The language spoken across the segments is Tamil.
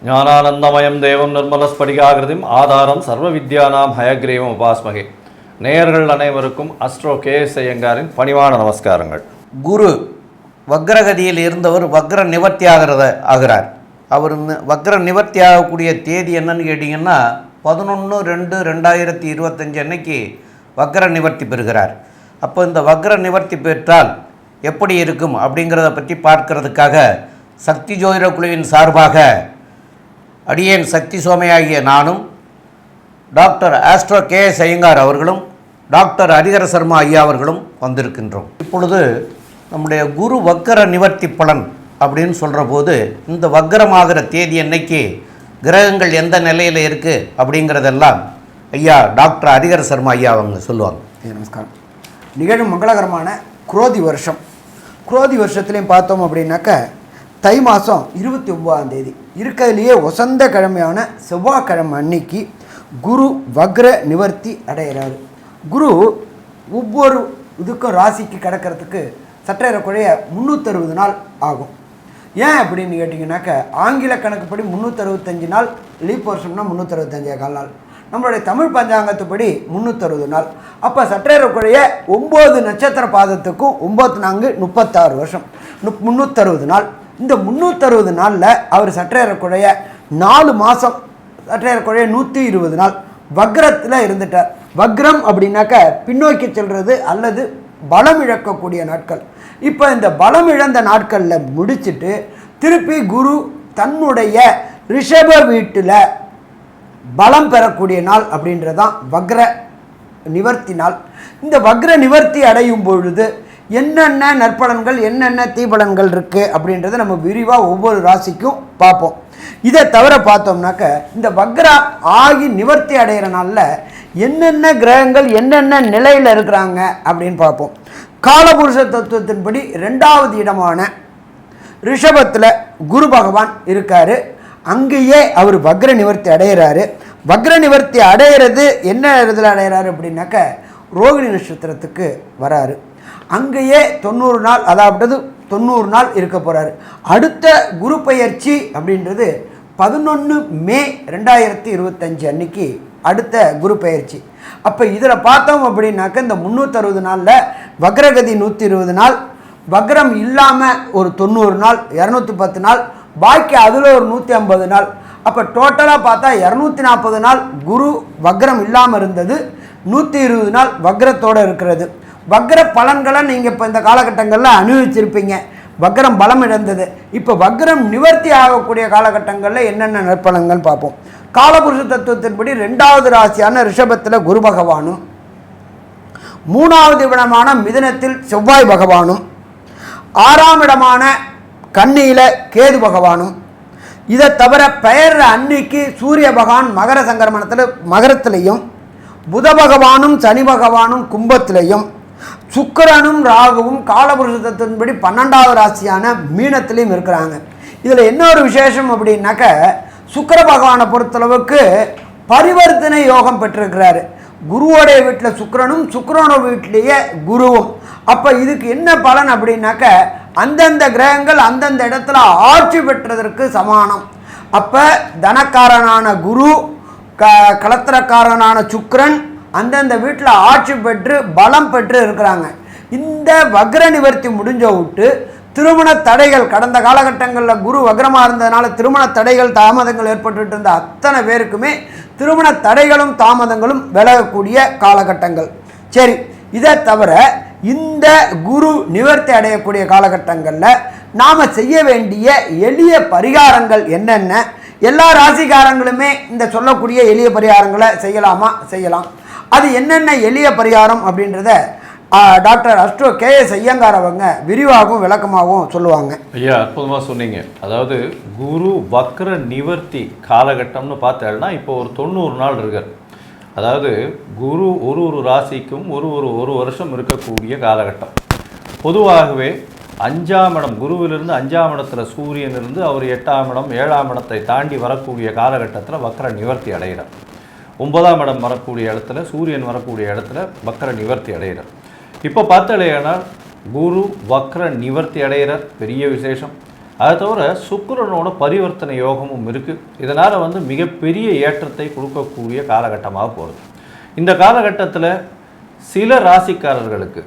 ஞானானந்தமயம் தேவம் நிர்மலஸ்படிகாகிருதிம் ஆதாரம் சர்வ வித்யானாம் ஹயக்ரீவம் உபாஸ்மகே. நேயர்கள் அனைவருக்கும் அஸ்ட்ரோ கேஎஸ் ஐயங்காரின் பணிவான நமஸ்காரங்கள். குரு வக்ரகதியில் இருந்தவர் வக்ர நிவர்த்தி ஆகிறார். அவர் வக்ர நிவர்த்தி ஆகக்கூடிய தேதி என்னன்னு கேட்டிங்கன்னா 11/2/2025 அன்னைக்கு வக்ர நிவர்த்தி பெறுகிறார். அப்போ இந்த வக்ர நிவர்த்தி பெற்றால் எப்படி இருக்கும் அப்படிங்கிறத பற்றி பார்க்கறதுக்காக சக்தி ஜோதிட குழுவின் சார்பாக அடியேன் சக்தி சோமையாகிய நானும் டாக்டர் ஆஸ்ட்ரோ கேஎஸ் ஐயங்கார் அவர்களும் டாக்டர் ஹரிஹர சர்மா ஐயா அவர்களும் வந்திருக்கின்றோம். இப்பொழுது நம்முடைய குரு வக்கர நிவர்த்தி பலன் அப்படின்னு சொல்கிற போது இந்த வக்கரமாகிற தேதி அன்னைக்கு கிரகங்கள் எந்த நிலையில் இருக்குது அப்படிங்கிறதெல்லாம் ஐயா டாக்டர் ஹரிஹர சர்மா ஐயா அவங்க சொல்லுவாங்க. நமஸ்காரம். நிகழும் மங்களகரமான குரோதி வருஷம். குரோதி வருஷத்துலேயும் பார்த்தோம் அப்படின்னாக்க தை மாதம் 29ஆம் தேதி இருக்கிறதுலையே வசந்த கிழமையான செவ்வாய்க்கிழமை அன்னைக்கு குரு வக்ர நிவர்த்தி அடைகிறாரு. குரு ஒவ்வொரு இதுக்கும் ராசிக்கு கிடக்கிறதுக்கு சற்றேறக்குறைய 360 நாள் ஆகும். ஏன் அப்படின்னு கேட்டிங்கனாக்க ஆங்கில கணக்குப்படி 365 நாள், லீப் வருஷம்னா 365 நாள், நம்மளுடைய தமிழ் பஞ்சாங்கத்துப்படி 360 நாள். அப்போ சற்றேறக்குறைய 9 நட்சத்திர பாதத்துக்கும் 9×4 36 வருஷம், 360 நாள். இந்த 360 நாளில் அவர் சற்றேறக்குறைய 4 மாதம், சற்றேறக்குறைய 120 நாள் வக்ரத்தில் இருந்துட்டார். வக்ரம் அப்படின்னாக்க பின்னோக்கி செல்வது அல்லது பலம் இழக்கக்கூடிய நாட்கள். இப்போ இந்த பலம் இழந்த நாட்களில் முடிச்சுட்டு திருப்பி குரு தன்னுடைய ரிஷப வீட்டில் பலம் பெறக்கூடிய நாள் அப்படின்றதான் வக்ர நிவர்த்தி நாள். இந்த வக்ர நிவர்த்தி அடையும் பொழுது என்னென்ன நற்பலன்கள் என்னென்ன தீபலன்கள் இருக்குது அப்படின்றத நம்ம விரிவாக ஒவ்வொரு ராசிக்கும் பார்ப்போம். இதை தவிர பார்த்தோம்னாக்க இந்த வக்ரா ஆகி நிவர்த்தி அடைகிற நாளில் என்னென்ன கிரகங்கள் என்னென்ன நிலையில் இருக்கிறாங்க அப்படின்னு பார்ப்போம். காலபுருஷ தத்துவத்தின்படி 2வது இடமான ரிஷபத்தில் குரு பகவான் இருக்கார். அங்கேயே அவர் வக்ர நிவர்த்தி அடைகிறாரு. வக்ர நிவர்த்தி அடைகிறது என்ன இதில் அடைகிறாரு அப்படின்னாக்க ரோகிணி நட்சத்திரத்துக்கு வராரு. அங்கேயே 90 நாள், அதாவது 90 நாள் இருக்க போகிறாரு. அடுத்த குரு பெயர்ச்சி அப்படின்றது 11 மே 2025 அன்னைக்கு அடுத்த குரு பெயர்ச்சி. அப்போ இதில் பார்த்தோம் அப்படின்னாக்க இந்த 360 நாளில் வக்ரகதி 120 நாள், வக்ரம் இல்லாமல் ஒரு 90 நாள், 210 நாள், பாக்கி அதில் ஒரு 150 நாள். அப்போ டோட்டலாக பார்த்தா 240 நாள் குரு வக்ரம் இல்லாமல் இருந்தது, 120 நாள் வக்ரத்தோடு இருக்கிறது. வக்ர பலன்களை நீங்கள் இப்போ இந்த காலகட்டங்களில் அனுபவிச்சிருப்பீங்க. வக்ரம் பலம் இழந்தது. இப்போ வக்ரம் நிவர்த்தி ஆகக்கூடிய காலகட்டங்களில் என்னென்ன நற்பலன்கள் பார்ப்போம். காலபுருஷ தத்துவத்தின்படி 2வது ராசியான ரிஷபத்தில் குரு பகவானும், 3வது இடமான மிதுனத்தில் செவ்வாய் பகவானும், 6ஆம் இடமான கன்னியில் கேது பகவானும், இதை தவிர பெயர் அன்னைக்கு சூரிய பகவான் மகர சங்கரமணத்தில் மகரத்திலையும், புத பகவானும் சனி பகவானும் கும்பத்திலையும், சுக்கிரனும் ராகுவும் காலபுருஷ தத்துவத்தின்படி 12வது ராசியான மீனத்திலையும் இருக்கிறாங்க. இதில் என்ன ஒரு விசேஷம் அப்படின்னாக்க சுக்கிர பகவானை பொறுத்தளவுக்கு பரிவர்த்தனை யோகம் பெற்றிருக்கிறாரு. குருவோடைய வீட்டில் சுக்கிரனும் சுக்கிரனோட வீட்டிலேயே குருவும். அப்போ இதுக்கு என்ன பலன் அப்படின்னாக்க அந்தந்த கிரகங்கள் அந்தந்த இடத்துல ஆட்சி பெற்றதற்கு சமானம். அப்போ தனக்காரனான குரு, கலத்திரக்காரனான சுக்கிரன் அந்தந்த வீட்டில் ஆட்சி பெற்று பலம் பெற்று இருக்கிறாங்க. இந்த வக்ர நிவர்த்தி முடிஞ்ச விட்டு திருமண தடைகள், கடந்த காலகட்டங்களில் குரு வக்ரமாக இருந்ததுனால திருமண தடைகள் தாமதங்கள் ஏற்பட்டு இருந்த அத்தனை பேருக்குமே திருமண தடைகளும் தாமதங்களும் விலகக்கூடிய காலகட்டங்கள். சரி, இதை தவிர இந்த குரு நிவர்த்தி அடையக்கூடிய காலகட்டங்களில் நாம் செய்ய வேண்டிய எளிய பரிகாரங்கள் என்னென்ன, எல்லா ராசிக்காரங்களுமே இந்த சொல்லக்கூடிய எளிய பரிகாரங்களை செய்யலாமா? செய்யலாம். அது என்னென்ன எளிய பரிகாரம் அப்படின்றத டாக்டர் அஸ்ட்ரோ கேஎஸ் ஐயங்கார் அவங்க விரிவாகவும் விளக்கமாகவும் சொல்லுவாங்க. ஐயா, அற்புதமாக சொன்னீங்க. அதாவது குரு வக்ர நிவர்த்தி காலகட்டம்னு பார்த்தேன்னா இப்போ ஒரு 90 நாள் இருக்கார். அதாவது குரு ஒரு ராசிக்கும் ஒரு வருஷம் இருக்கக்கூடிய காலகட்டம். பொதுவாகவே 5ஆம் இடம், குருவிலிருந்து 5ஆம் இடத்துல சூரியன் இருந்து அவர் 8ஆம் இடம் 7ஆம் இடத்தை தாண்டி வரக்கூடிய காலகட்டத்தில் வக்ர நிவர்த்தி அடைகிறார். 9ஆம் இடம் வரக்கூடிய இடத்துல சூரியன் வரக்கூடிய இடத்துல வக்ர நிவர்த்தி அடைகிறார். இப்போ பார்த்தாலேனால் குரு வக்ர நிவர்த்தி அடைகிறார், பெரிய விசேஷம். அதை தவிர சுக்கிரனோட பரிவர்த்தனை யோகமும் இருக்குது. இதனால் வந்து மிகப்பெரிய ஏற்றத்தை கொடுக்கக்கூடிய காலகட்டமாக போகிறது. இந்த காலகட்டத்தில் சில ராசிக்காரர்களுக்கு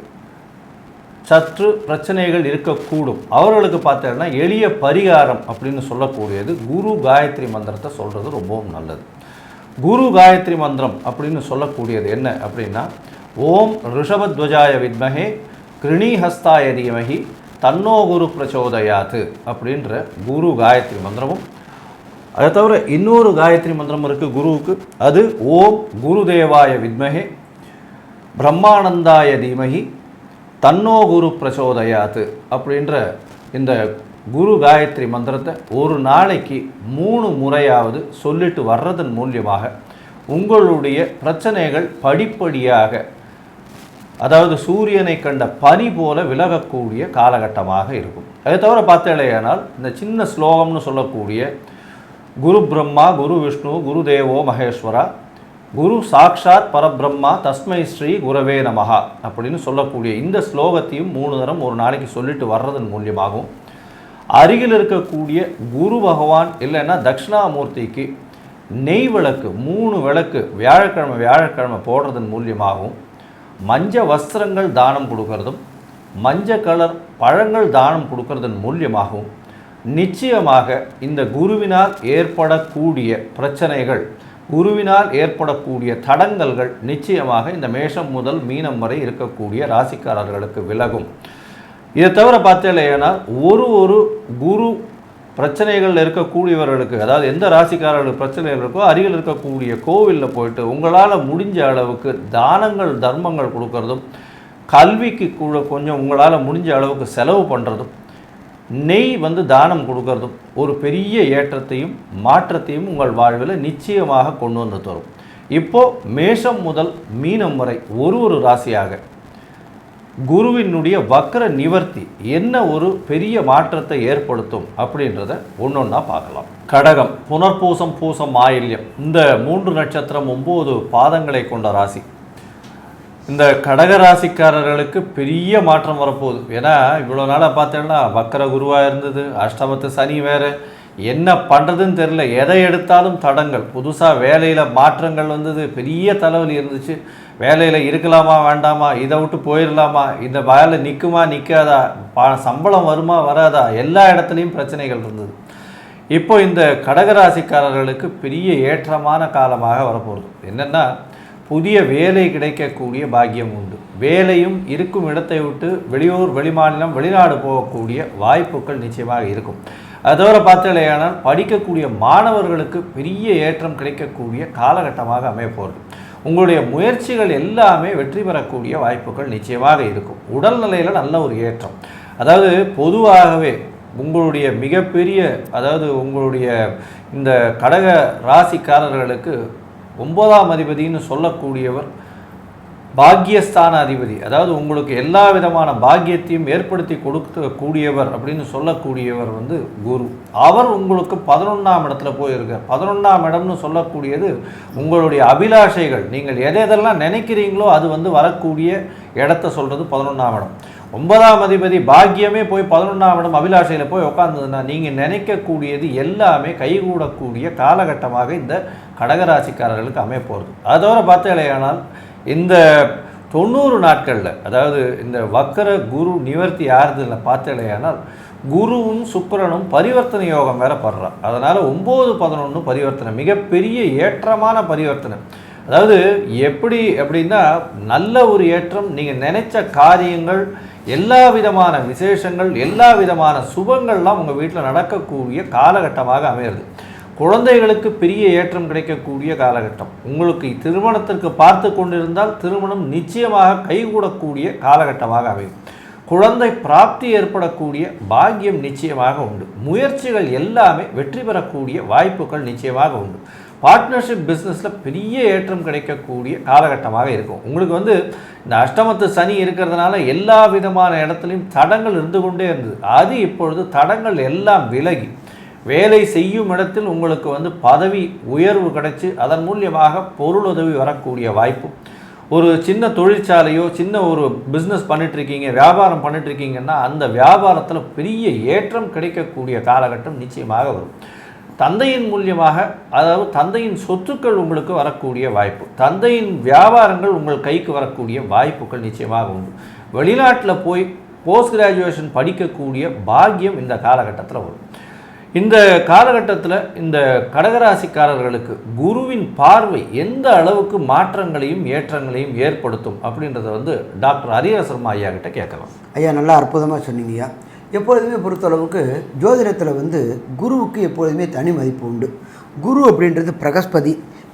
சற்று பிரச்சனைகள் இருக்கக்கூடும். அவர்களுக்கு பார்த்தீங்கன்னா எளிய பரிகாரம் அப்படின்னு சொல்லக்கூடியது குரு காயத்ரி மந்திரத்தை சொல்கிறது ரொம்பவும் நல்லது. குரு காயத்ரி மந்திரம் அப்படின்னு சொல்லக்கூடியது என்ன அப்படின்னா, ஓம் ரிஷபத்வஜாய வித்மஹே கிருணிஹஸ்தாய தீமஹி தன்னோ குரு பிரச்சோதயாத்து அப்படின்ற குரு காயத்ரி மந்திரமும், அதை தவிர இன்னொரு காயத்ரி மந்திரம் இருக்குது குருவுக்கு. அது ஓம் குருதேவாய வித்மஹே பிரம்மானந்தாய தீமஹி தன்னோ குரு பிரச்சோதயாத்து அப்படின்ற இந்த குரு காயத்ரி மந்திரத்தை ஒரு நாளைக்கு 3 முறையாவது சொல்லிட்டு வர்றதன் மூலியமாக உங்களுடைய பிரச்சனைகள் படிப்படியாக, அதாவது சூரியனை கண்ட பனி போல விலகக்கூடிய காலகட்டமாக இருக்கும். அதை தவிர பார்த்தேனால் இந்த சின்ன ஸ்லோகம்னு சொல்லக்கூடிய குரு பிரம்மா குரு விஷ்ணு குரு தேவோ மகேஸ்வரா குரு சாக்ஷாத் பரபிரம்மா தஸ்மை ஸ்ரீ குரவே நமஹா அப்படின்னு சொல்லக்கூடிய இந்த ஸ்லோகத்தையும் 3 தரம் ஒரு நாளைக்கு சொல்லிட்டு வர்றதன் மூலியமாகவும், அருகில் இருக்கக்கூடிய குரு பகவான் இல்லைன்னா தட்சிணாமூர்த்திக்கு நெய் விளக்கு 3 விளக்கு வியாழக்கிழமை போடுறதன் மூலியமாகவும், மஞ்ச வஸ்திரங்கள் தானம் கொடுக்கறதும் மஞ்சள் கலர் பழங்கள் தானம் கொடுக்கறதன் மூலியமாகவும் நிச்சயமாக இந்த குருவினால் ஏற்படக்கூடிய பிரச்சனைகள், குருவினால் ஏற்படக்கூடிய தடங்கல்கள் நிச்சயமாக இந்த மேஷம் முதல் மீனம் வரை இருக்கக்கூடிய ராசிக்காரர்களுக்கு விலகும். இதை தவிர பார்த்தேன்னா ஒரு குரு பிரச்சனைகள் இருக்கக்கூடியவர்களுக்கு, அதாவது எந்த ராசிக்காரர்களுக்கு பிரச்சனைகள் இருக்கோ அருகில் இருக்கக்கூடிய கோவிலில் போயிட்டு உங்களால் முடிஞ்ச அளவுக்கு தானங்கள் தர்மங்கள் கொடுக்கறதும், கல்விக்கு கூட கொஞ்சம் உங்களால் முடிஞ்ச அளவுக்கு செலவு பண்ணுறதும், நெய் வந்து தானம் கொடுக்கறதும் ஒரு பெரிய ஏற்றத்தையும் மாற்றத்தையும் உங்கள் வாழ்வில் நிச்சயமாக கொண்டு வந்து தரும். இப்போது மேஷம் முதல் மீனம் வரை ஒரு ராசியாக குருவினுடைய வக்ர நிவர்த்தி என்ன ஒரு பெரிய மாற்றத்தை ஏற்படுத்தும் அப்படின்றத ஒன்றொன்னா பார்க்கலாம். கடகம், புனர்பூசம், பூசம், ஆயில்யம் இந்த 3 நட்சத்திரம் 9 பாதங்களை கொண்ட ராசி. இந்த கடக ராசிக்காரர்களுக்கு பெரிய மாற்றம் வரப்போகுது. ஏன்னா இவ்வளோ நாளாக பார்த்தேன்னா வக்கர குருவாக இருந்தது, அஷ்டமத்து சனி வேறு, என்ன பண்ணுறதுன்னு தெரில, எதை எடுத்தாலும் தடங்கள். புதுசாக வேலையில் மாற்றங்கள் வந்தது, பெரிய தலைவலி இருந்துச்சு. வேலையில் இருக்கலாமா வேண்டாமா, இதை விட்டு போயிடலாமா, இந்த வேலை நிற்குமா நிற்காதா, சம்பளம் வருமா வராதா, எல்லா இடத்துலையும் பிரச்சனைகள் இருந்தது. இப்போ இந்த கடகராசிக்காரர்களுக்கு பெரிய ஏற்றமான காலமாக வரப்போகுது. என்னென்னா புதிய வேலை கிடைக்கக்கூடிய பாக்கியம் உண்டு. வேலையும் இருக்கும் இடத்தை விட்டு வெளியூர் வெளிமாநிலம் வெளிநாடு போகக்கூடிய வாய்ப்புகள் நிச்சயமாக இருக்கும். அதோட பார்த்தலையானால் படிக்கக்கூடிய மாணவர்களுக்கு பெரிய ஏற்றம் கிடைக்கக்கூடிய காலகட்டமாக அமையப்போகுது. உங்களுடைய முயற்சிகள் எல்லாமே வெற்றி பெறக்கூடிய வாய்ப்புகள் நிச்சயமாக இருக்கும். உடல்நிலையில் நல்ல ஒரு ஏற்றம். அதாவது பொதுவாகவே உங்களுடைய மிகப்பெரிய, அதாவது உங்களுடைய இந்த கடக ராசிக்காரர்களுக்கு 9ஆம் அதிபதினு சொல்லக்கூடியவர் பாக்கியஸ்தான அதிபதி. அதாவது உங்களுக்கு எல்லா விதமான பாக்கியத்தையும் ஏற்படுத்தி கொடுக்கக்கூடியவர் அப்படின்னு சொல்லக்கூடியவர் வந்து குரு. அவர் உங்களுக்கு 11ஆம் இடத்துல போயிருக்கார். 11ஆம் இடம்னு சொல்லக்கூடியது உங்களுடைய அபிலாஷைகள், நீங்கள் எதெல்லாம் நினைக்கிறீங்களோ அது வந்து வரக்கூடிய இடத்த சொல்கிறது 11ஆம் இடம். 9ஆம் அதிபதி பாக்கியமே போய் 11ஆம் இடம் அபிலாஷையில் போய் உட்காந்ததுன்னா நீங்கள் நினைக்கக்கூடியது எல்லாமே கைகூடக்கூடிய காலகட்டமாக இந்த கடகராசிக்காரர்களுக்கு அமைய போகிறது. அதோட பார்த்தேனால் இந்த 90 நாட்களில், அதாவது இந்த வக்கர குரு நிவர்த்தி ஆறுதல்ல பார்த்தேனால் குருவும் சுக்கிரனும் பரிவர்த்தனை யோகம் வேற படுறான். அதனால் 9-11 பரிவர்த்தனை மிகப்பெரிய ஏற்றமான பரிவர்த்தனை. அதாவது எப்படி அப்படின்னா நல்ல ஒரு ஏற்றம். நீங்கள் நினைச்ச காரியங்கள், எல்லா விதமான விசேஷங்கள், எல்லா விதமான சுபங்கள்லாம் உங்கள் வீட்டில் நடக்கக்கூடிய காலகட்டமாக அமையிறது. குழந்தைகளுக்கு பெரிய ஏற்றம் கிடைக்கக்கூடிய காலகட்டம். உங்களுக்கு திருமணத்திற்கு பார்த்து கொண்டிருந்தால் திருமணம் நிச்சயமாக கைகூடக்கூடிய காலகட்டமாக அமையும். குழந்தை பிராப்தி ஏற்படக்கூடிய பாக்கியம் நிச்சயமாக உண்டு. முயற்சிகள் எல்லாமே வெற்றி பெறக்கூடிய வாய்ப்புகள் நிச்சயமாக உண்டு. பார்ட்னர்ஷிப் பிஸ்னஸில் பெரிய ஏற்றம் கிடைக்கக்கூடிய காலகட்டமாக இருக்கும். உங்களுக்கு வந்து இந்த அஷ்டமத்து சனி இருக்கிறதுனால எல்லா விதமான இடத்துலையும் தடங்கள் இருந்து கொண்டே இருந்தது. அது இப்பொழுது தடங்கள் எல்லாம் விலகி வேலை செய்யும் இடத்தில் உங்களுக்கு வந்து பதவி உயர்வு கிடைச்சி அதன் மூலியமாக பொருளுதவி வரக்கூடிய வாய்ப்பும், ஒரு சின்ன தொழிற்சாலையோ சின்ன ஒரு பிஸ்னஸ் பண்ணிட்டுருக்கீங்க, வியாபாரம் பண்ணிட்டுருக்கீங்கன்னா அந்த வியாபாரத்தில் பெரிய ஏற்றம் கிடைக்கக்கூடிய காலகட்டம் நிச்சயமாக வரும். தந்தையின் மூலியமாக, அதாவது தந்தையின் சொத்துக்கள் உங்களுக்கு வரக்கூடிய வாய்ப்பு, தந்தையின் வியாபாரங்கள் உங்கள் கைக்கு வரக்கூடிய வாய்ப்புகள் நிச்சயமாக உண்டு. வெளிநாட்டில் போய் போஸ்ட் கிராஜுவேஷன் படிக்கக்கூடிய பாக்கியம் இந்த காலகட்டத்தில் வரும். இந்த காலகட்டத்தில் இந்த கடகராசிக்காரர்களுக்கு குருவின் பார்வை எந்த அளவுக்கு மாற்றங்களையும் ஏற்றங்களையும் ஏற்படுத்தும் அப்படின்றத டாக்டர் ஹரிஹர ஐயா கிட்ட கேட்கலாம். ஐயா, நல்லா அற்புதமாக சொன்னீங்கய்யா. எப்பொழுதுமே பொறுத்தளவுக்கு ஜோதிடத்தில் குருவுக்கு எப்பொழுதுமே தனி மதிப்பு உண்டு. குரு அப்படின்றது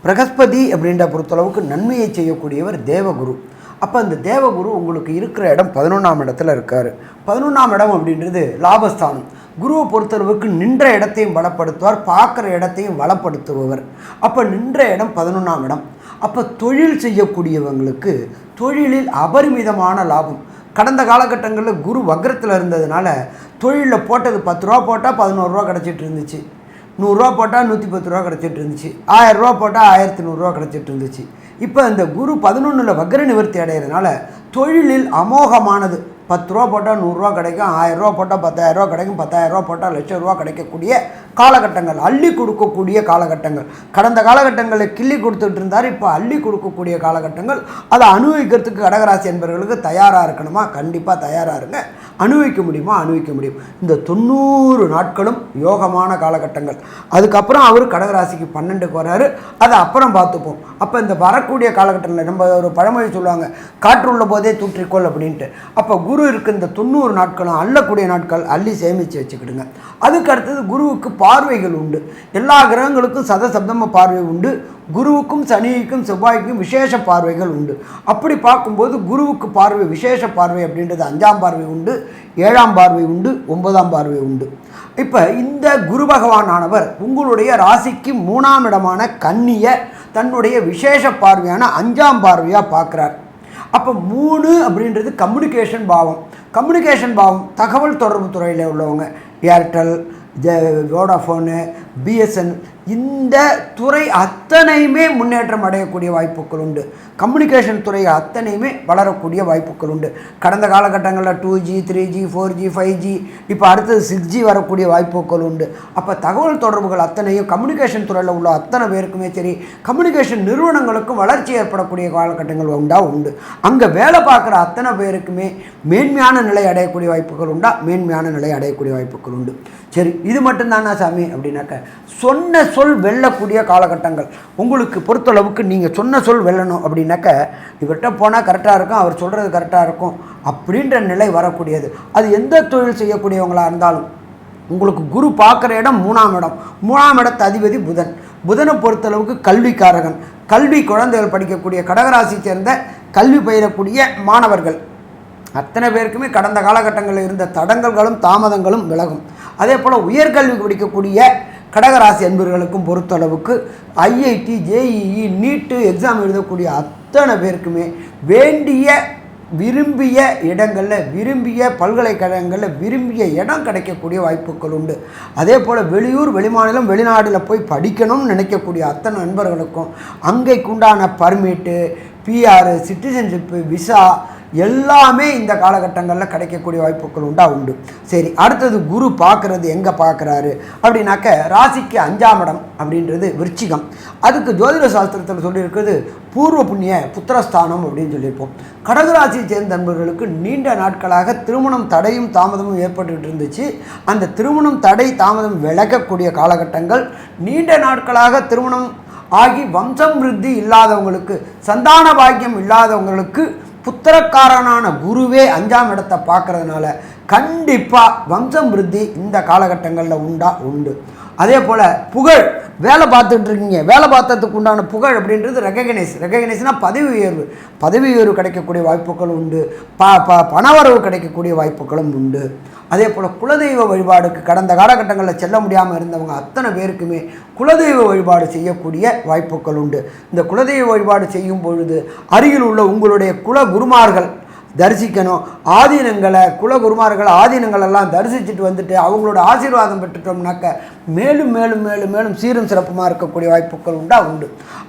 பிரகஸ்பதி அப்படின்ற பொறுத்தளவுக்கு நன்மையை செய்யக்கூடியவர் தேவகுரு. அப்போ அந்த தேவகுரு உங்களுக்கு இருக்கிற இடம் 11ஆம் இடத்துல இருக்கார். 11ஆம் இடம் அப்படின்றது லாபஸ்தானம். குருவை பொறுத்தளவுக்கு நின்ற இடத்தையும் பலப்படுத்துவார், பார்க்குற இடத்தையும் வளப்படுத்துபவர். அப்போ நின்ற இடம் 11ஆம் இடம். அப்போ தொழில் செய்யக்கூடியவங்களுக்கு தொழிலில் அபரிமிதமான லாபம். கடந்த காலகட்டங்களில் குரு வக்ரத்தில் இருந்ததுனால தொழிலில் போட்டது 10 ரூபா போட்டால் 11 ரூபா கிடச்சிட்டு இருந்துச்சு, 100 ரூபா போட்டால் 110 ரூபா கிடச்சிட்டு இருந்துச்சு, 1000 ரூபா போட்டால் 1100 ரூபா கிடச்சிட்டு இருந்துச்சு. இப்போ இந்த குரு 11ல் வக்ர நிவர்த்தி அடைகிறதுனால தொழிலில் அமோகமானது. 10 ரூபா போட்டால் 100 ரூபா கிடைக்கும், 1000 ரூபா போட்டால் 10,000 ரூபா கிடைக்கும், 10,000 ரூபா போட்டால் லட்சம் ரூபா கிடைக்கக்கூடிய காலகட்டங்கள், அள்ளி கொடுக்கக்கூடிய காலகட்டங்கள். கடந்த காலகட்டங்களில் கிள்ளி கொடுத்துட்டு இருந்தார், இப்போ அள்ளி கொடுக்கக்கூடிய காலகட்டங்கள். அதை அனுபவிக்கிறதுக்கு கடகராசி என்பவர்களுக்கு தயாராக இருக்கணுமா? கண்டிப்பாக தயாராக இருங்க. அனுபவிக்க முடியுமா? அனுபவிக்க முடியும். இந்த 90 நாட்களும் யோகமான காலகட்டங்கள். அதுக்கப்புறம் அவர் கடகராசிக்கு 12க்கு வர்றாரு, அதை அப்புறம் பார்த்துப்போம். அப்போ இந்த வரக்கூடிய காலகட்டங்களில் நம்ம ஒரு பழமொழி சொல்லுவாங்க, காற்று உள்ள போதே தூற்றிக்கொள் அப்படின்ட்டு. அப்போ குரு இருக்கு இந்த 90 நாட்களும் அள்ளக்கூடிய நாட்கள், அள்ளி சேமித்து வச்சுக்கிடுங்க. அதுக்கு அடுத்தது குருவுக்கு பார்வைகள் உண்டு. எல்லா கிரகங்களுக்கும் சதசப்தம பார்வை உண்டு. குருவுக்கும் சனிக்கும் செவ்வாய்க்கும் விசேஷ பார்வைகள் உண்டு. அப்படி பார்க்கும்போது குருவுக்கு பார்வை விசேஷ பார்வை அப்படின்றது 5ஆம் பார்வை உண்டு, 7ஆம் பார்வை உண்டு, 9ஆம் பார்வை உண்டு. இப்போ இந்த குரு பகவானானவர் உங்களுடைய ராசிக்கு 3ஆம் இடமான கன்னியை தன்னுடைய விசேஷ பார்வையான 5ஆம் பார்வையாக பார்க்குறார். அப்போ 3 அப்படின்றது கம்யூனிகேஷன் பாவம். கம்யூனிகேஷன் பாவம் தகவல் தொடர்பு துறையில் உள்ளவங்க, ஏர்டெல், வோடாஃபோனு, பிஎஸ்என், இந்த துறை அத்தனையுமே முன்னேற்றம் அடையக்கூடிய வாய்ப்புகள் உண்டு. கம்யூனிகேஷன் துறை அத்தனையுமே வளரக்கூடிய வாய்ப்புகள் உண்டு. கடந்த காலகட்டங்களில் 2G, 3G, 4G, 5G, இப்போ அடுத்தது 6G வரக்கூடிய வாய்ப்புகள் உண்டு. அப்போ தகவல் தொடர்புகள் அத்தனையும் கம்யூனிகேஷன் துறையில் உள்ள அத்தனை பேருக்குமே சரி, கம்யூனிகேஷன் நிறுவனங்களுக்கும் வளர்ச்சி ஏற்படக்கூடிய காலகட்டங்கள் உண்டு. அங்கே வேலை பார்க்குற அத்தனை பேருக்குமே மேன்மையான நிலை அடையக்கூடிய வாய்ப்புகள் உண்டா? மேன்மையான நிலை அடையக்கூடிய வாய்ப்புகள் உண்டு. சரி, இது மட்டும்தானா சாமி அப்படின்னாக்க, சொன்ன சொல் வெல்லக்கூடிய காலகட்டங்கள் உங்களுக்கு பொறுத்தளவுக்கு. நீங்கள் சொன்ன சொல் வெல்லணும் அப்படின்னாக்க, இவர்கிட்ட போனால் கரெக்டாக இருக்கும், அவர் சொல்கிறது கரெக்டாக இருக்கும் அப்படின்ற நிலை வரக்கூடியது. அது எந்த தொழில் செய்யக்கூடியவங்களாக இருந்தாலும். உங்களுக்கு குரு பார்க்குற இடம் 3ஆம் இடம். 3ஆம் இடத்து அதிபதி புதன். புதனை பொறுத்தளவுக்கு கல்விக்காரகன். கல்வி, குழந்தைகள் படிக்கக்கூடிய கடகராசி சேர்ந்த கல்வி பயிரக்கூடிய மாணவர்கள் அத்தனை பேருக்குமே கடந்த காலகட்டங்களில் இருந்த தடங்கல்களும் தாமதங்களும் விலகும். அதே போல் உயர்கல்வி படிக்கக்கூடிய கடகராசி அன்பர்களுக்கும் பொறுத்தளவுக்கு ஐஐடி, ஜேஇஇ, நீட்டு எக்ஸாம் எழுதக்கூடிய அத்தனை பேருக்குமே வேண்டிய விரும்பிய இடங்களில், விரும்பிய பல்கலைக்கழகங்களில் விரும்பிய இடம் கிடைக்கக்கூடிய வாய்ப்புகள் உண்டு. அதே போல் வெளியூர், வெளிமாநிலம், வெளிநாட்டில் போய் படிக்கணும்னு நினைக்கக்கூடிய அத்தனை நண்பர்களுக்கும் அங்கேக்குண்டான பர்மிட்டு, பிஆர், சிட்டிசன்ஷிப்பு, விசா எல்லாமே இந்த காலகட்டங்களில் கிடைக்கக்கூடிய வாய்ப்புகள் உண்டு. சரி, அடுத்தது குரு பார்க்குறது எங்கே பார்க்குறாரு அப்படின்னாக்க, ராசிக்கு 5ஆம் இடம் அப்படின்றது விருச்சிகம். அதுக்கு ஜோதிட சாஸ்திரத்தில் சொல்லியிருக்கிறது பூர்வ புண்ணிய புத்திரஸ்தானம் அப்படின்னு சொல்லியிருப்போம். கடகராசியை சேர்ந்த நண்பர்களுக்கு நீண்ட நாட்களாக திருமணம் தடையும் தாமதமும் ஏற்பட்டுக்கிட்டு இருந்துச்சு. அந்த திருமணம் தடை தாமதம் விலகக்கூடிய காலகட்டங்கள். நீண்ட நாட்களாக திருமணம் ஆகி வம்சம் விருத்தி இல்லாதவங்களுக்கு, சந்தான பாக்கியம் இல்லாதவங்களுக்கு புத்திரக்காரனான குருவே 5ஆம் இடத்தை பார்க்கறதுனால கண்டிப்பாக வம்சம் விருத்தி இந்த காலகட்டங்களில் உண்டு. அதே போல் புகழ், வேலை பார்த்துட்டு இருக்கீங்க, வேலை பார்த்ததுக்கு உண்டான புகழ் அப்படின்றது ரெகக்னைஸ்னால் பதவி உயர்வு கிடைக்கக்கூடிய வாய்ப்புகள் உண்டு. பணவரவு கிடைக்கக்கூடிய வாய்ப்புகளும் உண்டு. அதே போல் குலதெய்வ வழிபாடுக்கு கடந்த காலகட்டங்களில் செல்ல முடியாமல் இருந்தவங்க அத்தனை பேருக்குமே குலதெய்வ வழிபாடு செய்யக்கூடிய வாய்ப்புகள் உண்டு. இந்த குலதெய்வ வழிபாடு செய்யும் பொழுது அருகில் உள்ள உங்களுடைய குல குருமார்கள், தரிசிக்கணும். ஆதீனங்களை குலகுருமார்கள் ஆதீனங்கள் எல்லாம் தரிசிச்சுட்டு வந்துட்டு அவங்களோட ஆசீர்வாதம் பெற்றுட்டோம்னாக்க மேலும் மேலும் மேலும் மேலும் சீரும் சிறப்புமாக இருக்கக்கூடிய வாய்ப்புகள் உண்டு.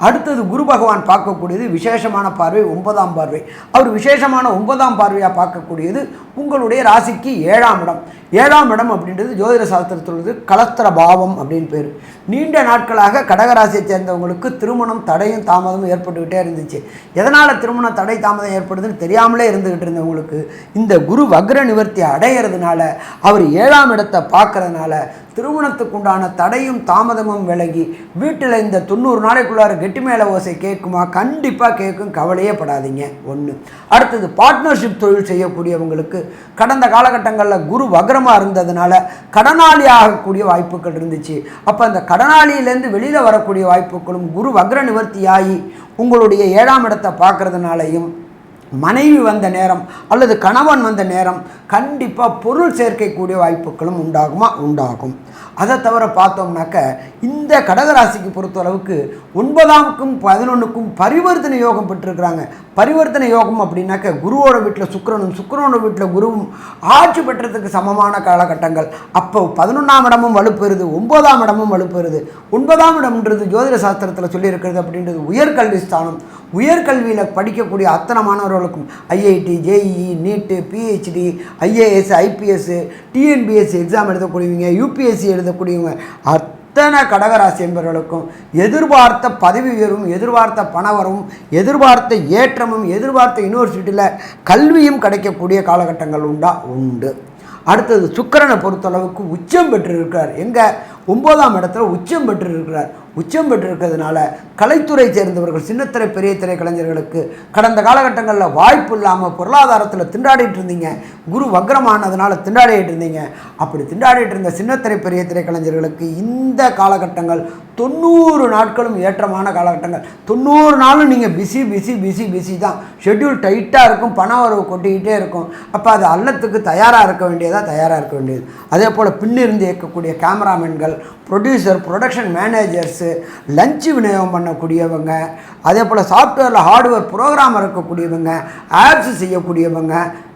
அடுத்தது குரு பகவான் பார்க்கக்கூடியது விசேஷமான பார்வை, 9ஆம் பார்வை. அவர் விசேஷமான 9ஆம் பார்வையாக பார்க்கக்கூடியது உங்களுடைய ராசிக்கு 7ஆம் இடம். 7ஆம் இடம் அப்படின்றது ஜோதிட சாஸ்திரத்தில் உள்ளது கலஸ்திர பாவம் அப்படின்னு பேர். நீண்ட நாட்களாக கடகராசியை சேர்ந்தவங்களுக்கு திருமணம் தடையும் தாமதமும் ஏற்பட்டுக்கிட்டே இருந்துச்சு. எதனால் திருமணம் தடை தாமதம் ஏற்படுதுன்னு தெரியாமலே இருந்துக்கிட்டு இருந்தவங்களுக்கு இந்த குரு வக்ர நிவர்த்தி அடையிறதுனால, அவர் 7ஆம் இடத்தை பார்க்கறதுனால திருமணத்துக்கு உண்டான தடையும் தாமதமும் விலகி வீட்டில் இந்த 90 நாளைக்குள்ளார கெட்டி மேலே ஓசை கேட்குமா? கண்டிப்பாக கேட்கும், கவலையே படாதீங்க. ஒன்று. அடுத்தது பார்ட்னர்ஷிப் தொழில் செய்யக்கூடியவங்களுக்கு கடந்த காலகட்டங்களில் குரு வக்ரமாக இருந்ததுனால கடனாளி ஆகக்கூடிய வாய்ப்புகள் இருந்துச்சு. அப்போ அந்த கடனாளியிலேருந்து வெளியில் வரக்கூடிய வாய்ப்புகளும் குரு வக்ர நிவர்த்தி ஆகி உங்களுடைய 7ஆம் இடத்தை பார்க்கறதுனாலையும் மனைவி வந்த நேரம் அல்லது கணவன் வந்த நேரம் கண்டிப்பாக பொருள் சேர்க்கக்கூடிய வாய்ப்புகளும் உண்டாகும். அதை தவிர பார்த்தோம்னாக்க இந்த கடகராசிக்கு பொறுத்தளவுக்கு 9ஆம்க்கும் 11க்கும் பரிவர்த்தனை யோகம் பெற்றிருக்கிறாங்க. பரிவர்த்தனை யோகம் அப்படின்னாக்க குருவோட வீட்டில் சுக்கிரனும் சுக்கிரனோட வீட்டில் குருவும் ஆட்சி பெற்றதுக்கு சமமான காலகட்டங்கள். அப்போ 11ஆம் இடமும் வலுப்பெறுது, 9ஆம் இடமும் வலுப்பெறுது. 9ஆம் இடம்ன்றது ஜோதிட சாஸ்திரத்தில் சொல்லியிருக்கிறது அப்படின்றது உயர்கல்வி ஸ்தானம். உயர்கல்வியில் படிக்கக்கூடிய அத்தனை மாணவர்களுக்கும் IIT, JEE, NEET, PhD, IAS, IPS, TNPSC exam எழுதக்கூடியவங்க, யூபிஎஸ்சி எழுதக்கூடியவங்க அத்தனை கடகராசி என்பவர்களுக்கும் எதிர்பார்த்த பதவி உயர்வும், எதிர்பார்த்த பணவரவும், எதிர்பார்த்த ஏற்றமும், எதிர்பார்த்த யூனிவர்சிட்டியில் கல்வியும் கிடைக்கக்கூடிய காலகட்டங்கள் உண்டு. அடுத்தது சுக்கிரனை பொறுத்தளவுக்கு உச்சம் பெற்றிருக்கிறார். எங்கே? 9ஆம் இடத்துல உச்சம் பெற்றிருக்கிறார். உச்சம் பெற்றிருக்கிறதுனால கலைத்துறை சேர்ந்தவர்கள், சின்னத்திரை பெரிய திரை கலைஞர்களுக்கு கடந்த காலகட்டங்களில் வாய்ப்பு இல்லாமல் பொருளாதாரத்தில் திண்டாடிட்டு இருந்தீங்க. குரு வக்ரமானதுனால திண்டாடிட்டு இருந்தீங்க. அப்படி திண்டாடிட்டு இருந்த சின்னத்திரை பெரிய திரை கலைஞர்களுக்கு இந்த காலகட்டங்கள் 90 நாட்களும் ஏற்றமான காலகட்டங்கள். 90 நாளும் நீங்கள் பிஸி தான். ஷெட்யூல் டைட்டாக இருக்கும், பண வரவு கொட்டிக்கிட்டே இருக்கும். அப்போ அது அல்லத்துக்கு தயாராக இருக்க வேண்டியது. அதே போல் பின்னிருந்து இயக்கக்கூடிய கேமராமேன்கள், ப்ரொடியூசர், ப்ரொடக்ஷன் மேனேஜர்ஸு, லஞ்சு விநியோகம் பண்ணக்கூடியவங்க, அதே போல் சாஃப்ட்வேரில் ஹார்ட்வேர் ப்ரோக்ராமர் இருக்கக்கூடியவங்க, ஆப்ஸ் செய்யக்கூடியவங்க,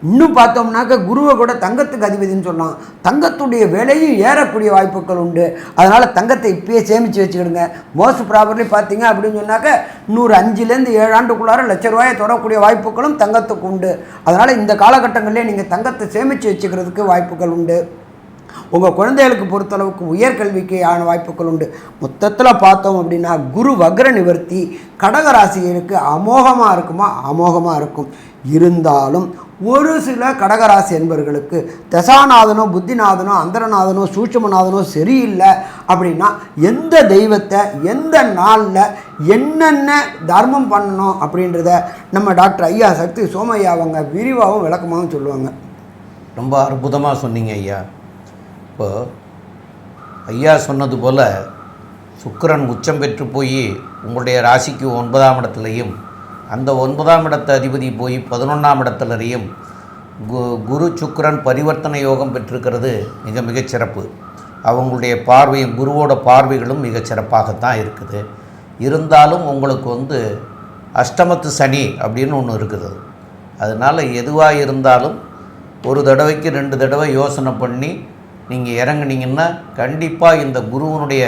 இன்னும் பார்த்தோம்னாக்க குருவை கூட தங்கத்துக்கு அதிபதினு சொல்லலாம். தங்கத்துடைய விலையும் ஏறக்கூடிய வாய்ப்புகள் உண்டு. அதனால் தங்கத்தை இப்பயே சேமித்து வச்சுக்கிடுங்க. மோஸ்ட் ப்ராபர்லி பார்த்தீங்க அப்படின்னு சொன்னாக்க 5லேருந்து 7 ஆண்டுக்குள்ளார ₹1,00,000 தொடரக்கூடிய வாய்ப்புகளும் தங்கத்துக்கு உண்டு. அதனால் இந்த காலகட்டங்களிலே நீங்கள் தங்கத்தை சேமித்து வச்சுக்கிறதுக்கு வாய்ப்புகள் உண்டு. உங்கள் குழந்தைகளுக்கு பொறுத்தளவுக்கு உயர்கல்விக்கான வாய்ப்புகள் உண்டு. மொத்தத்தில் பார்த்தோம் அப்படின்னா குரு வக்ர நிவர்த்தி கடகராசிகளுக்கு அமோகமாக இருக்கும். இருந்தாலும் ஒரு சில கடகராசி என்பவர்களுக்கு தசாநாதனோ, புத்திநாதனோ, அந்தரநாதனோ, சூட்சுமநாதனோ சரியில்லை அப்படின்னா எந்த தெய்வத்தை எந்த நாளில் என்னென்ன தர்மம் பண்ணணும் அப்படின்றத நம்ம டாக்டர் ஐயா சக்தி சோமையா அவங்க விரிவாகவும் விளக்கமாகவும் சொல்லுவாங்க. ரொம்ப அற்புதமாக சொன்னீங்க ஐயா. இப்போ ஐயா சொன்னது போல் சுக்கிரன் உச்சம் பெற்று போய் உங்களுடைய ராசிக்கு 9ஆம் இடத்துலையும், அந்த 9ஆம் இடத்த அதிபதி போய் 11ஆம் இடத்துலையும் குரு சுக்கிரன் பரிவர்த்தனை யோகம் பெற்றிருக்கிறது மிகச் சிறப்பு. அவங்களுடைய பார்வையும் குருவோட பார்வைகளும் மிகச் சிறப்பாகத்தான் இருக்குது. இருந்தாலும் உங்களுக்கு அஷ்டமத்து சனி அப்படின்னு ஒன்று இருக்குது. அதனால் எதுவாக இருந்தாலும் ஒரு தடவைக்கு 2 தடவை யோசனை பண்ணி நீங்கள் இறங்குனீங்கன்னா கண்டிப்பாக இந்த குருவனுடைய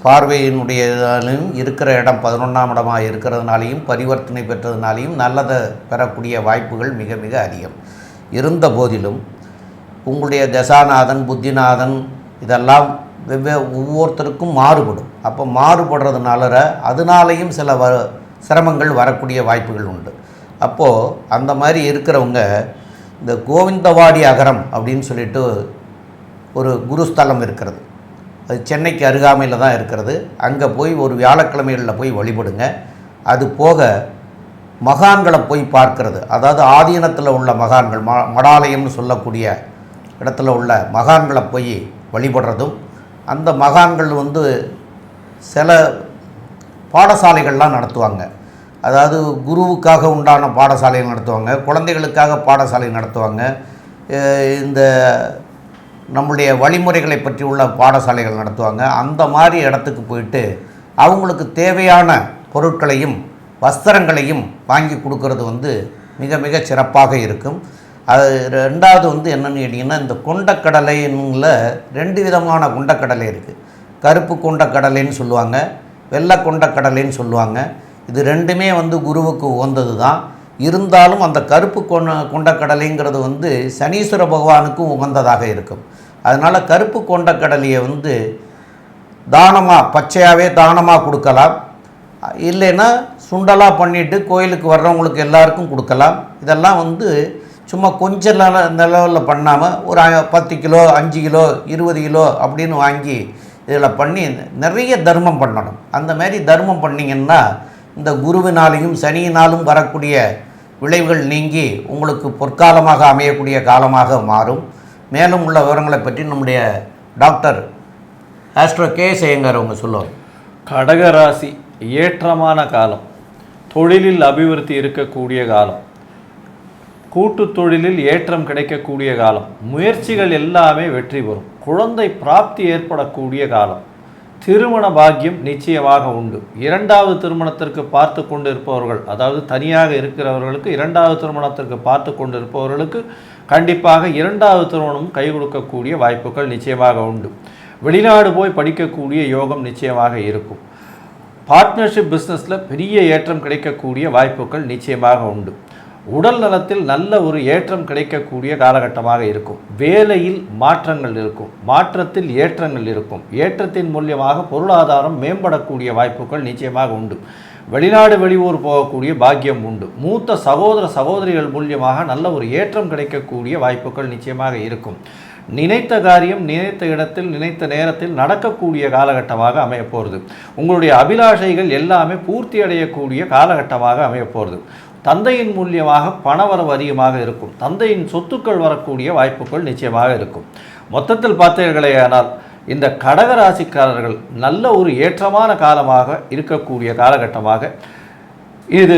பார்வையினுடையதாலும் இருக்கிற இடம் 11ஆம் இடமாக இருக்கிறதுனாலையும் பரிவர்த்தனை பெற்றதுனாலையும் நல்லதை பெறக்கூடிய வாய்ப்புகள் மிக அதிகம். இருந்த போதிலும் உங்களுடைய தசாநாதன், புத்திநாதன் இதெல்லாம் ஒவ்வொருத்தருக்கும் மாறுபடும். அப்போ அதனாலேயும் சில சிரமங்கள் வரக்கூடிய வாய்ப்புகள் உண்டு. அப்போது அந்த மாதிரி இருக்கிறவங்க இந்த கோவிந்தவாடி அகரம் அப்படின்னு சொல்லிட்டு ஒரு குருஸ்தலம் இருக்கிறது. அது சென்னைக்கு அருகாமையில் தான் இருக்கிறது. அங்கே போய் ஒரு வியாழக்கிழமைகளில் போய் வழிபடுங்க. அது போக மகான்களை போய் பார்க்கறது, அதாவது ஆதீனத்தில் உள்ள மகான்கள், மடாலயம்னு சொல்லக்கூடிய இடத்துல உள்ள மகான்களை போய் வழிபடுறதும், அந்த மகான்கள் சில பாடசாலைகள்லாம் நடத்துவாங்க. அதாவது குருவுக்காக உண்டான பாடசாலைகள் நடத்துவாங்க, குழந்தைகளுக்காக பாடசாலை நடத்துவாங்க, இந்த நம்முடைய வழிமுறைகளை பற்றி உள்ள பாடசாலைகள் நடத்துவாங்க. அந்த மாதிரி இடத்துக்கு போயிட்டு அவங்களுக்கு தேவையான பொருட்களையும் வஸ்திரங்களையும் வாங்கி கொடுக்கறது மிக மிக சிறப்பாக இருக்கும். அது ரெண்டாவது வந்து என்னென்னு கேட்டிங்கன்னா, இந்த கொண்டக்கடலைன்னுல 2 விதமான கொண்டக்கடலை இருக்குது. கருப்பு கொண்டக்கடலைன்னு சொல்லுவாங்க, வெள்ளை கொண்டக்கடலைன்னு சொல்லுவாங்க. இது ரெண்டுமே வந்து குருவுக்கு உகந்தது தான். இருந்தாலும் அந்த கருப்பு கொண்டக்கடலைங்கிறது வந்து சனீஸ்வர பகவானுக்கும் உகந்ததாக இருக்கும். அதனால் கருப்பு கொண்டக்கடலையை வந்து தானமாக பச்சையாகவே தானமாக கொடுக்கலாம். இல்லைன்னா சுண்டலாக பண்ணிவிட்டு கோயிலுக்கு வர்றவங்களுக்கு எல்லாருக்கும் கொடுக்கலாம். இதெல்லாம் வந்து சும்மா கொஞ்சம் நிலவில் பண்ணாமல் ஒரு 10 கிலோ 5 கிலோ 20 கிலோ அப்படின்னு வாங்கி இதில் பண்ணி நிறைய தர்மம் பண்ணணும். அந்த மாதிரி தர்மம் பண்ணிங்கன்னா இந்த குருவினாலையும் சனியினாலும் வரக்கூடிய விளைவுகள் நீங்கி உங்களுக்கு பொற்காலமாக அமையக்கூடிய காலமாக மாறும். மேலும் உள்ள விவரங்களை பற்றி நம்முடைய டாக்டர் ஆஸ்ட்ரோ கே.எஸ். ஐயங்கார் அவங்க சொல்லுவார். கடகராசி ஏற்றமான காலம், தொழிலில் அபிவிருத்தி இருக்கக்கூடிய காலம், கூட்டு தொழிலில் ஏற்றம் கிடைக்கக்கூடிய காலம், முயற்சிகள் எல்லாமே வெற்றி பெறும், குழந்தை பிராப்தி ஏற்படக்கூடிய காலம், திருமண பாக்கியம் நிச்சயமாக உண்டு. 2வது திருமணத்திற்கு பார்த்து கொண்டு இருப்பவர்கள், அதாவது தனியாக இருக்கிறவர்களுக்கு 2வது திருமணத்திற்கு பார்த்து கொண்டு இருப்பவர்களுக்கு கண்டிப்பாக 2வது திருமணம் கை கொடுக்கக்கூடிய வாய்ப்புகள் நிச்சயமாக உண்டு. வெளிநாடு போய் படிக்கக்கூடிய யோகம் நிச்சயமாக இருக்கும். பார்ட்னர்ஷிப் பிஸ்னஸில் பெரிய ஏற்றம் கிடைக்கக்கூடிய வாய்ப்புகள் நிச்சயமாக உண்டு. உடல் நலத்தில் நல்ல ஒரு ஏற்றம் கிடைக்கக்கூடிய காலகட்டமாக இருக்கும். வேலையில் மாற்றங்கள் இருக்கும், மாற்றத்தில் ஏற்றங்கள் இருக்கும். ஏற்றத்தின் மூலியமாக பொருளாதாரம் மேம்படக்கூடிய வாய்ப்புகள் நிச்சயமாக உண்டு. வெளிநாடு வெளியூர் போகக்கூடிய பாக்கியம் உண்டு. மூத்த சகோதர சகோதரிகள் மூலியமாக நல்ல ஒரு ஏற்றம் கிடைக்கக்கூடிய வாய்ப்புகள் நிச்சயமாக இருக்கும். நினைத்த காரியம் நினைத்த இடத்தில் நினைத்த நேரத்தில் நடக்கக்கூடிய காலகட்டமாக அமையப்போகிறது. உங்களுடைய அபிலாஷைகள் எல்லாமே பூர்த்தி அடையக்கூடிய காலகட்டமாக அமையப்போகிறது. தந்தையின் மூலியமாக பணவரவு அதிகமாக இருக்கும். தந்தையின் சொத்துக்கள் வரக்கூடிய வாய்ப்புகள் நிச்சயமாக இருக்கும். மொத்தத்தில் பார்த்தீர்களேயானால் இந்த கடகராசிக்காரர்கள் நல்ல ஒரு ஏற்றமான காலமாக இருக்கக்கூடிய காலகட்டமாக, இது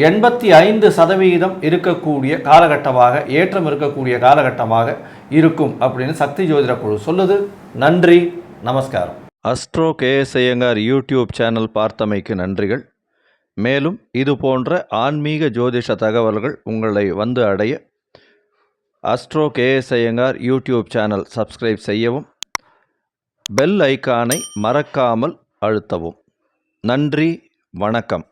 85% இருக்கக்கூடிய காலகட்டமாக, ஏற்றம் இருக்கக்கூடிய காலகட்டமாக இருக்கும் அப்படின்னு சக்தி ஜோதிட குழு சொல்லுது. நன்றி, நமஸ்காரம். Astro K S. Iyengar YouTube channel பார்த்தமைக்கு நன்றிகள். மேலும் இது போன்ற ஆன்மீக ஜோதிஷ தகவல்கள் உங்களை வந்து அடைய astro K S. Iyengar YouTube channel subscribe செய்யவும், பெல் ஐக்கானை மறக்காமல் அழுத்தவும். நன்றி, வணக்கம்.